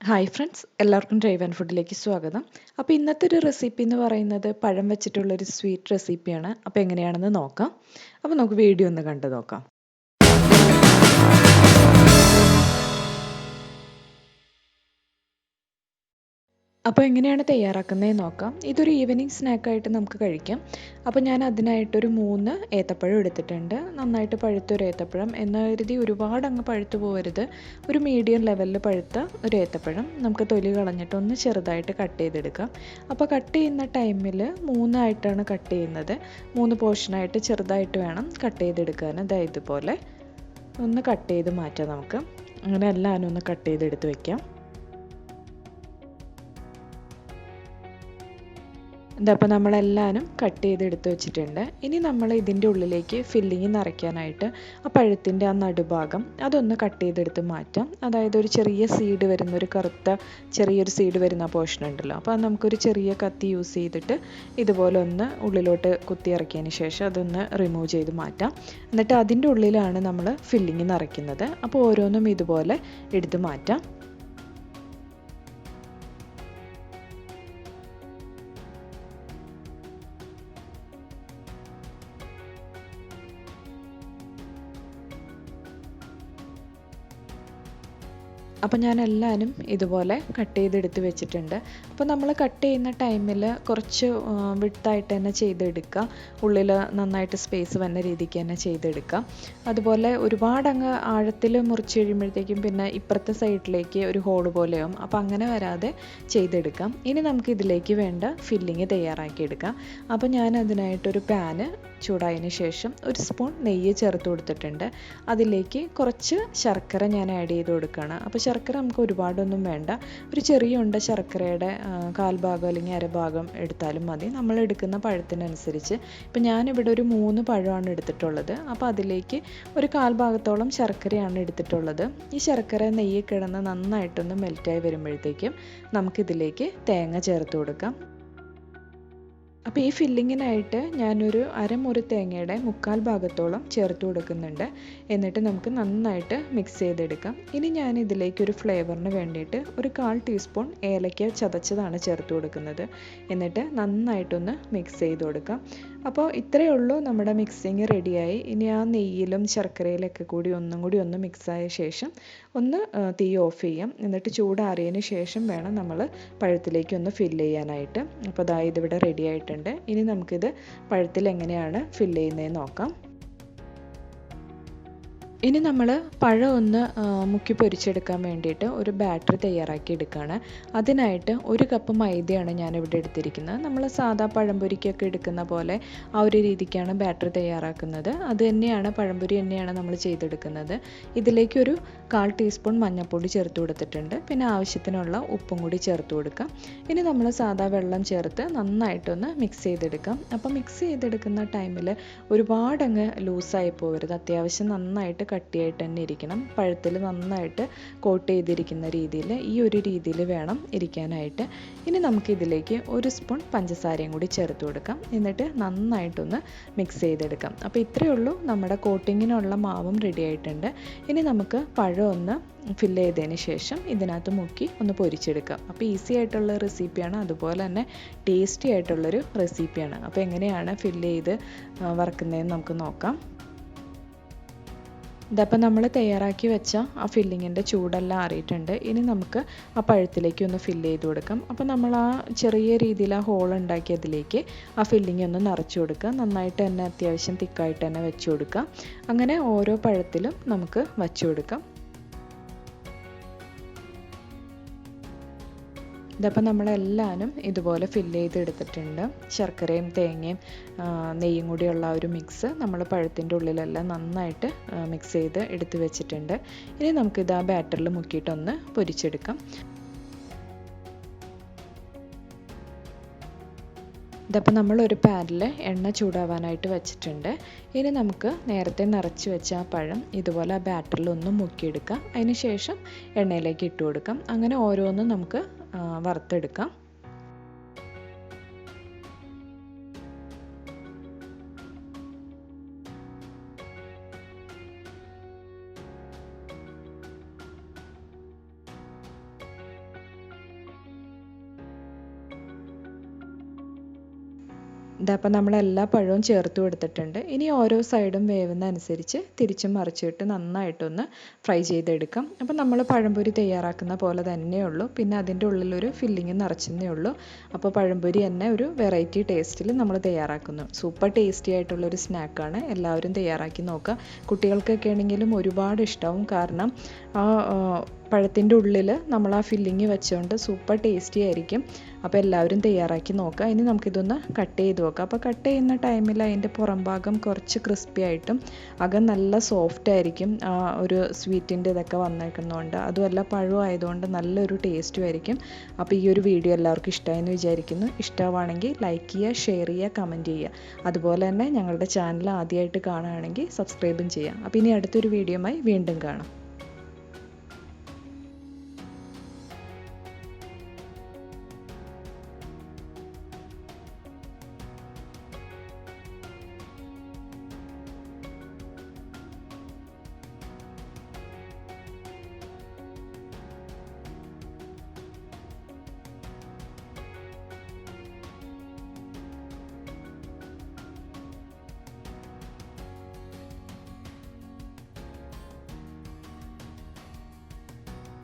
Hi friends, എല്ലാവർക്കും drive and ഫുഡിലേക്ക് സ്വാഗതം. അപ്പോൾ ഇന്നത്തെ ഒരു റെസിപ്പി എന്ന് പറയുന്നത് പഴം വെച്ചിട്ടുള്ളൊരു സ്വീറ്റ് റെസിപ്പിയാണ്. അപ്പോൾ എങ്ങനെയാണെന്ന് നോക്കാം. അപ്പോൾ നമുക്ക് വീഡിയോ ഒന്ന് കണ്ടു നോക്കാം. അപ്പോൾ എങ്ങനെയാണ് തയ്യാറാക്കുന്നതെന്ന് നോക്കാം. ഇതൊരു ഈവനിങ് സ്നാക്കായിട്ട് നമുക്ക് കഴിക്കാം. അപ്പോൾ ഞാൻ അതിനായിട്ടൊരു 3 ഏത്തപ്പഴം എടുത്തിട്ടുണ്ട്. നന്നായിട്ട് പഴുത്തൊരു ഏത്തപ്പഴം എന്ന് കരുതി ഒരുപാട് അങ്ങ് പഴുത്തു പോകരുത്. ഒരു മീഡിയം ലെവലിൽ പഴുത്ത ഒരു ഏത്തപ്പഴം നമുക്ക് തൊലി കളഞ്ഞിട്ട് ഒന്ന് ചെറുതായിട്ട് കട്ട് ചെയ്തെടുക്കാം. അപ്പോൾ കട്ട് ചെയ്യുന്ന ടൈമിൽ 3 ആയിട്ടാണ് കട്ട് ചെയ്യുന്നത്. 3 പോർഷനായിട്ട് ചെറുതായിട്ട് വേണം കട്ട് ചെയ്തെടുക്കാൻ. അതായത് ഇതുപോലെ ഒന്ന് കട്ട് ചെയ്ത് മാറ്റാം നമുക്ക്. അങ്ങനെ എല്ലാവരും ഒന്ന് കട്ട് ചെയ്തെടുത്ത് വയ്ക്കാം. ഇതപ്പോൾ നമ്മളെല്ലാവരും കട്ട് ചെയ്ത് എടുത്ത് വെച്ചിട്ടുണ്ട്. ഇനി നമ്മൾ ഇതിൻ്റെ ഉള്ളിലേക്ക് ഫില്ലിങ് നിറയ്ക്കാനായിട്ട് ആ പഴത്തിൻ്റെ ആ നടുഭാഗം അതൊന്ന് കട്ട് ചെയ്തെടുത്ത് മാറ്റാം. അതായത് ഒരു ചെറിയ സീഡ് വരുന്ന, ഒരു കറുത്ത ചെറിയൊരു സീഡ് വരുന്ന പോർഷൻ ഉണ്ടല്ലോ, അപ്പോൾ അത് നമുക്കൊരു ചെറിയ കത്തി യൂസ് ചെയ്തിട്ട് ഇതുപോലെ ഒന്ന് ഉള്ളിലോട്ട് കുത്തി ഇറക്കിയതിന് ശേഷം അതൊന്ന് റിമൂവ് ചെയ്ത് മാറ്റാം. എന്നിട്ട് അതിൻ്റെ ഉള്ളിലാണ് നമ്മൾ ഫില്ലിങ് നിറയ്ക്കുന്നത്. അപ്പോൾ ഓരോന്നും ഇതുപോലെ എടുത്ത് മാറ്റാം. അപ്പോൾ ഞാൻ എല്ലാവരും ഇതുപോലെ കട്ട് ചെയ്തെടുത്ത് വെച്ചിട്ടുണ്ട്. അപ്പോൾ നമ്മൾ കട്ട് ചെയ്യുന്ന ടൈമിൽ കുറച്ച് വിട്ടായിട്ട് തന്നെ ചെയ്തെടുക്കുക. ഉള്ളിൽ നന്നായിട്ട് സ്പേസ് വന്ന രീതിക്ക് തന്നെ ചെയ്തെടുക്കുക. അതുപോലെ ഒരുപാട് അങ്ങ് ആഴത്തിൽ മുറിച്ച് കഴിയുമ്പോഴത്തേക്കും പിന്നെ ഇപ്പുറത്തെ സൈഡിലേക്ക് ഒരു ഹോൾ പോലെയാവും. അപ്പോൾ അങ്ങനെ വരാതെ ചെയ്തെടുക്കാം. ഇനി നമുക്ക് ഇതിലേക്ക് വേണ്ട ഫില്ലിങ് തയ്യാറാക്കിയെടുക്കാം. അപ്പോൾ ഞാൻ അതിനായിട്ടൊരു പാന് ചൂടായതിന് ശേഷം ഒരു സ്പൂൺ നെയ്യ് ചേർത്ത് കൊടുത്തിട്ടുണ്ട്. അതിലേക്ക് കുറച്ച് ശർക്കര ഞാൻ ആഡ് ചെയ്ത് കൊടുക്കുകയാണ്. അപ്പോൾ ശർക്കര നമുക്ക് ഒരുപാടൊന്നും വേണ്ട. ഒരു ചെറിയ ഉണ്ട ശർക്കരയുടെ 1/4 ഭാഗം അല്ലെങ്കിൽ അരഭാഗം എടുത്താലും മതി, നമ്മൾ എടുക്കുന്ന പഴത്തിനനുസരിച്ച്. ഇപ്പം ഞാനിവിടെ ഒരു 3 പഴമാണ് എടുത്തിട്ടുള്ളത്. അപ്പോൾ അതിലേക്ക് ഒരു 1/4 ഭാഗത്തോളം ശർക്കരയാണ് എടുത്തിട്ടുള്ളത്. ഈ ശർക്കര നെയ്യ് കിടന്ന് നന്നായിട്ടൊന്ന് മെൽറ്റായി വരുമ്പോഴത്തേക്കും നമുക്കിതിലേക്ക് തേങ്ങ ചേർത്ത് കൊടുക്കാം. അപ്പോൾ ഈ ഫില്ലിങ്ങിനായിട്ട് ഞാനൊരു അരമുറി തേങ്ങയുടെ 1/4 ഭാഗത്തോളം ചേർത്ത് കൊടുക്കുന്നുണ്ട്. എന്നിട്ട് നമുക്ക് നന്നായിട്ട് മിക്സ് ചെയ്തെടുക്കാം. ഇനി ഞാൻ ഇതിലേക്ക് ഒരു ഫ്ലേവറിന് വേണ്ടിയിട്ട് ഒരു 1/4 ടീസ്പൂൺ ഏലക്ക ചതച്ചതാണ് ചേർത്ത് കൊടുക്കുന്നത്. എന്നിട്ട് നന്നായിട്ടൊന്ന് മിക്സ് ചെയ്ത് കൊടുക്കാം. അപ്പോൾ ഇത്രയേ ഉള്ളൂ, നമ്മുടെ മിക്സിങ് റെഡിയായി. ഇനി ആ നെയ്യിലും ശർക്കരയിലൊക്കെ കൂടി ഒന്നും കൂടി ഒന്ന് മിക്സായ ശേഷം ഒന്ന് തീ ഓഫ് ചെയ്യാം. എന്നിട്ട് ചൂടാറിയതിന് ശേഷം വേണം നമ്മൾ പഴത്തിലേക്ക് ഒന്ന് ഫില്ല് ചെയ്യാനായിട്ട്. അപ്പോൾ അതായത് ഇവിടെ റെഡി ആയിട്ടുണ്ട്. ഇനി നമുക്കിത് പഴത്തിൽ എങ്ങനെയാണ് ഫില്ല് ചെയ്യുന്നതെന്ന് നോക്കാം. ഇനി നമ്മൾ പഴം ഒന്ന് മുക്കി പൊരിച്ചെടുക്കാൻ വേണ്ടിയിട്ട് ഒരു ബാറ്ററി തയ്യാറാക്കി എടുക്കുകയാണ്. അതിനായിട്ട് 1 കപ്പ് മൈദയാണ് ഞാനിവിടെ എടുത്തിരിക്കുന്നത്. നമ്മൾ സാധാ പഴംപൊരിക്കൊക്കെ എടുക്കുന്ന പോലെ ആ ഒരു രീതിക്കാണ് ബാറ്ററി തയ്യാറാക്കുന്നത്. അത് തന്നെയാണ്, പഴംപൊരി തന്നെയാണ് നമ്മൾ ചെയ്തെടുക്കുന്നത്. ഇതിലേക്ക് ഒരു 1/4 ടീസ്പൂൺ മഞ്ഞൾപ്പൊടി ചേർത്ത് കൊടുത്തിട്ടുണ്ട്. പിന്നെ ആവശ്യത്തിനുള്ള ഉപ്പും കൂടി ചേർത്ത് കൊടുക്കാം. ഇനി നമ്മൾ സാധാ വെള്ളം ചേർത്ത് നന്നായിട്ടൊന്ന് മിക്സ് ചെയ്തെടുക്കാം. അപ്പോൾ മിക്സ് ചെയ്തെടുക്കുന്ന ടൈമിൽ ഒരുപാടങ്ങ് ലൂസായി പോകരുത്. അത്യാവശ്യം നന്നായിട്ട് കട്ടിയായിട്ട് തന്നെ ഇരിക്കണം. പഴത്തിൽ നന്നായിട്ട് കോട്ട് ചെയ്തിരിക്കുന്ന രീതിയിൽ, ഈ ഒരു രീതിയിൽ വേണം ഇരിക്കാനായിട്ട്. ഇനി നമുക്കിതിലേക്ക് 1 സ്പൂൺ പഞ്ചസാരയും കൂടി ചേർത്ത് കൊടുക്കാം. എന്നിട്ട് നന്നായിട്ടൊന്ന് മിക്സ് ചെയ്തെടുക്കാം. അപ്പോൾ ഇത്രയേ ഉള്ളൂ, നമ്മുടെ കോട്ടിങ്ങിനുള്ള മാവും റെഡി ആയിട്ടുണ്ട്. ഇനി നമുക്ക് പഴം ഒന്ന് ഫില്ല് ചെയ്തതിന് ശേഷം ഇതിനകത്ത് മുക്കി ഒന്ന് പൊരിച്ചെടുക്കാം. അപ്പോൾ ഈസി ആയിട്ടുള്ള റെസിപ്പിയാണ്, അതുപോലെ തന്നെ ടേസ്റ്റി ആയിട്ടുള്ളൊരു റെസിപ്പിയാണ്. അപ്പോൾ എങ്ങനെയാണ് ഫില്ല് ചെയ്ത് വറക്കുന്നതെന്ന് നമുക്ക് നോക്കാം. ഇതപ്പോൾ നമ്മൾ തയ്യാറാക്കി വെച്ച ആ ഫില്ലിങ്ങിൻ്റെ ചൂടെല്ലാം ആറിയിട്ടുണ്ട്. ഇനി നമുക്ക് ആ പഴത്തിലേക്ക് ഒന്ന് ഫില്ല് ചെയ്ത് കൊടുക്കാം. അപ്പോൾ നമ്മൾ ആ ചെറിയ രീതിയിൽ ആ ഹോൾ ഉണ്ടാക്കിയതിലേക്ക് ആ ഫില്ലിങ് ഒന്ന് നിറച്ച് കൊടുക്കുക. നന്നായിട്ട് തന്നെ അത്യാവശ്യം തിക്കായിട്ട് തന്നെ വെച്ച് കൊടുക്കുക. അങ്ങനെ ഓരോ പഴത്തിലും നമുക്ക് വച്ച് കൊടുക്കാം. ഇതപ്പോൾ നമ്മളെല്ലാവരും ഇതുപോലെ ഫില്ല് ചെയ്തെടുത്തിട്ടുണ്ട്. ശർക്കരയും തേങ്ങയും നെയ്യും കൂടിയുള്ള ഒരു മിക്സ് നമ്മൾ പഴത്തിൻ്റെ ഉള്ളിലെല്ലാം നന്നായിട്ട് മിക്സ് ചെയ്ത് എടുത്ത് വെച്ചിട്ടുണ്ട്. ഇനി നമുക്കിത് ആ ബാറ്ററിൽ മുക്കിയിട്ടൊന്ന് പൊരിച്ചെടുക്കാം. ഇതപ്പോൾ നമ്മളൊരു പാനിൽ എണ്ണ ചൂടാവാനായിട്ട് വെച്ചിട്ടുണ്ട്. ഇനി നമുക്ക് നേരത്തെ നിറച്ച് വെച്ച ആ പഴം ഇതുപോലെ ആ ബാറ്ററിൽ ഒന്ന് മുക്കിയെടുക്കാം. അതിന് ശേഷം എണ്ണയിലേക്ക് ഇട്ട് കൊടുക്കാം. അങ്ങനെ ഓരോന്നും നമുക്ക് വറുത്തെടുക്കാം. ഇതപ്പോൾ നമ്മളെല്ലാ പഴവും ചേർത്ത് കൊടുത്തിട്ടുണ്ട്. ഇനി ഓരോ സൈഡും വേവുന്ന അനുസരിച്ച് തിരിച്ചും മറിച്ചിട്ട് നന്നായിട്ടൊന്ന് ഫ്രൈ ചെയ്തെടുക്കാം. അപ്പോൾ നമ്മൾ പഴംപൊരി തയ്യാറാക്കുന്ന പോലെ തന്നെയുള്ളൂ. പിന്നെ അതിൻ്റെ ഉള്ളിലൊരു ഫില്ലിങ് നിറച്ചെന്നേ ഉള്ളൂ. അപ്പോൾ പഴംപൊരി തന്നെ ഒരു വെറൈറ്റി ടേസ്റ്റിൽ നമ്മൾ തയ്യാറാക്കുന്നു. സൂപ്പർ ടേസ്റ്റി ആയിട്ടുള്ളൊരു സ്നാക്കാണ്. എല്ലാവരും തയ്യാറാക്കി നോക്കുക. കുട്ടികൾക്കൊക്കെ ആണെങ്കിലും ഒരുപാട് ഇഷ്ടമാവും. കാരണം ആ പഴത്തിൻ്റെ ഉള്ളിൽ നമ്മൾ ആ ഫില്ലിങ് വെച്ചുകൊണ്ട് സൂപ്പർ ടേസ്റ്റി ആയിരിക്കും. അപ്പോൾ എല്ലാവരും തയ്യാറാക്കി നോക്കുക. ഇനി നമുക്കിതൊന്ന് കട്ട് ചെയ്ത് നോക്കാം. അപ്പോൾ കട്ട് ചെയ്യുന്ന ടൈമിൽ അതിൻ്റെ പുറം ഭാഗം കുറച്ച് ക്രിസ്പി ആയിട്ടും അകം നല്ല സോഫ്റ്റ് ആയിരിക്കും. ഒരു സ്വീറ്റിൻ്റെ ഇതൊക്കെ വന്നേക്കുന്നതുകൊണ്ട്, അതുമല്ല പഴം ആയതുകൊണ്ട് നല്ലൊരു ടേസ്റ്റും ആയിരിക്കും. അപ്പോൾ ഈ ഒരു വീഡിയോ എല്ലാവർക്കും ഇഷ്ടമായെന്ന് വിചാരിക്കുന്നു. ഇഷ്ടമാണെങ്കിൽ ലൈക്ക് ചെയ്യുക, ഷെയർ ചെയ്യുക, കമൻറ്റ് ചെയ്യുക. അതുപോലെ തന്നെ ഞങ്ങളുടെ ചാനൽ ആദ്യമായിട്ട് കാണുകയാണെങ്കിൽ സബ്സ്ക്രൈബും ചെയ്യുക. അപ്പോൾ ഇനി അടുത്തൊരു വീഡിയോയുമായി വീണ്ടും കാണാം.